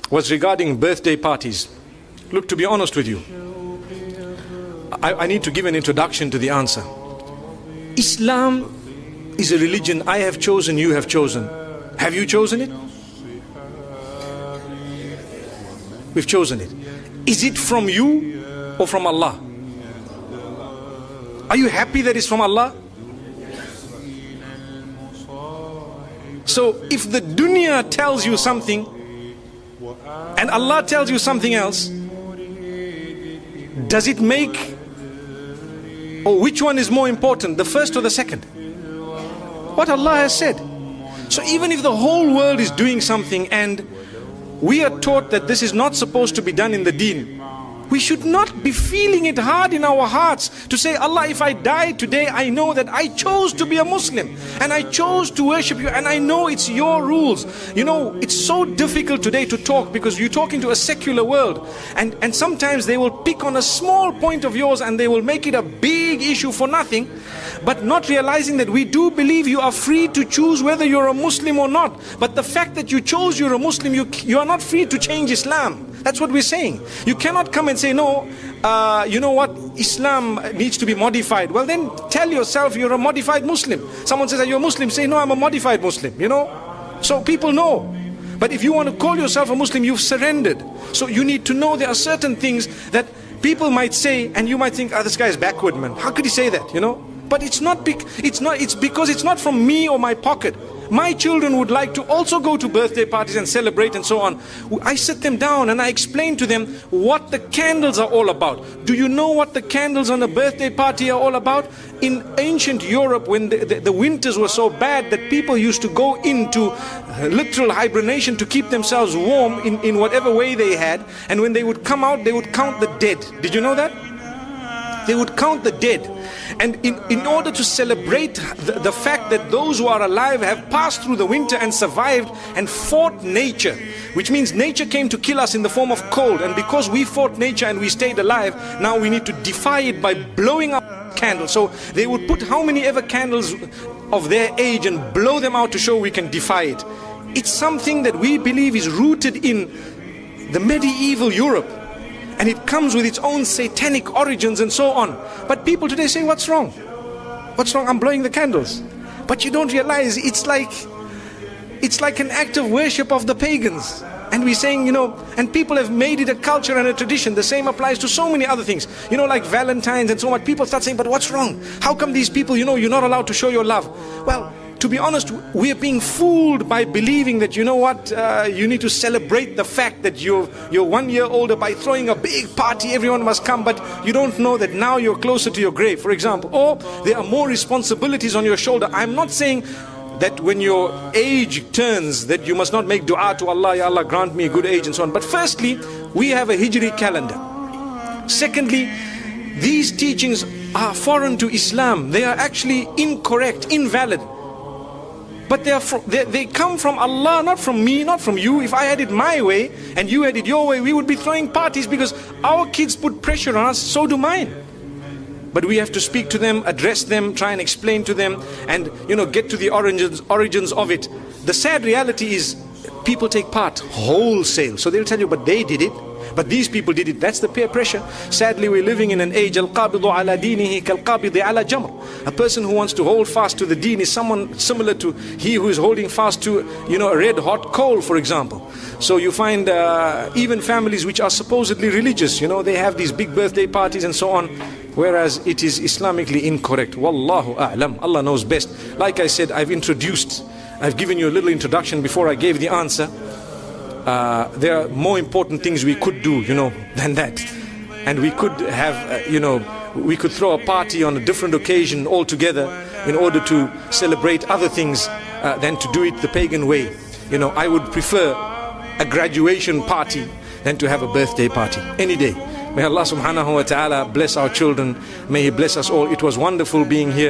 was regarding birthday parties. Look, to be honest with you, I need to give an introduction to the answer. Islam is a religion I have chosen, you have chosen. Have you chosen it? We've chosen it. Is it from you or from Allah? Are you happy that it's from Allah? So if the dunya tells you something and Allah tells you something else, does it make, or which one is more important, the first or the second? What Allah has said. So even if the whole world is doing something and we are taught that this is not supposed to be done in the deen, we should not be feeling it hard in our hearts to say, Allah, if I die today, I know that I chose to be a Muslim and I chose to worship you and I know it's your rules. You know, it's so difficult today to talk because you're talking to a secular world, and sometimes they will pick on a small point of yours and they will make it a big issue for nothing, but not realizing that we do believe you are free to choose whether you're a Muslim or not. But the fact that you chose you're a Muslim, you are not free to change Islam. That's what we're saying. You cannot come and say, no, you know what, Islam needs to be modified. Well, then tell yourself you're a modified Muslim. Someone says, are you a Muslim? Say, no, I'm a modified Muslim, you know. So people know. But if you want to call yourself a Muslim, you've surrendered. So you need to know there are certain things that people might say, and you might think, this guy is backward, man. How could he say that, you know? But it's because it's not from me or my pocket. My children would like to also go to birthday parties and celebrate and so on. I sit them down and I explain to them what the candles are all about. Do you know what the candles on a birthday party are all about? In ancient Europe, when the winters were so bad that people used to go into literal hibernation to keep themselves warm in whatever way they had. And when they would come out, they would count the dead. Did you know that? They would count the dead. And in order to celebrate the fact that those who are alive have passed through the winter and survived and fought nature, which means nature came to kill us in the form of cold, and because we fought nature and we stayed alive, now we need to defy it by blowing up candles. So they would put how many ever candles of their age and blow them out to show we can defy it. It's something that we believe is rooted in the medieval Europe. And it comes with its own satanic origins and so on. But people today say, what's wrong? What's wrong? I'm blowing the candles. But you don't realize it's like an act of worship of the pagans. And we're saying, you know, and people have made it a culture and a tradition. The same applies to so many other things. You know, like Valentine's and so on. People start saying, but what's wrong? How come these people, you know, you're not allowed to show your love? Well, to be honest, we are being fooled by believing that, you know what, you need to celebrate the fact that you're 1 year older by throwing a big party, everyone must come, but you don't know that now you're closer to your grave, for example. Or there are more responsibilities on your shoulder. I'm not saying that when your age turns that you must not make dua to Allah, Ya Allah grant me a good age and so on. But firstly, we have a Hijri calendar. Secondly, these teachings are foreign to Islam. They are actually incorrect, invalid. But they come from Allah, not from me, not from you. If I had it my way and you had it your way, we would be throwing parties because our kids put pressure on us, so do mine. But we have to speak to them, address them, try and explain to them, and, you know, get to the origins of it. The sad reality is people take part wholesale. So they'll tell you, but they did it. But these people did it. That's the peer pressure. Sadly, we're living in an age, al-qabidu ala dinihi kal-qabidi ala jamr. A person who wants to hold fast to the deen is someone similar to he who is holding fast to, you know, a red hot coal, for example. So you find even families which are supposedly religious, you know, they have these big birthday parties and so on, whereas it is Islamically incorrect. Wallahu a'lam. Allah knows best. Like I said, I've given you a little introduction before I gave the answer. There are more important things we could do, you know, than that. And we could have, you know, we could throw a party on a different occasion altogether in order to celebrate other things than to do it the pagan way. You know, I would prefer a graduation party than to have a birthday party any day. May Allah subhanahu wa ta'ala bless our children. May He bless us all. It was wonderful being here.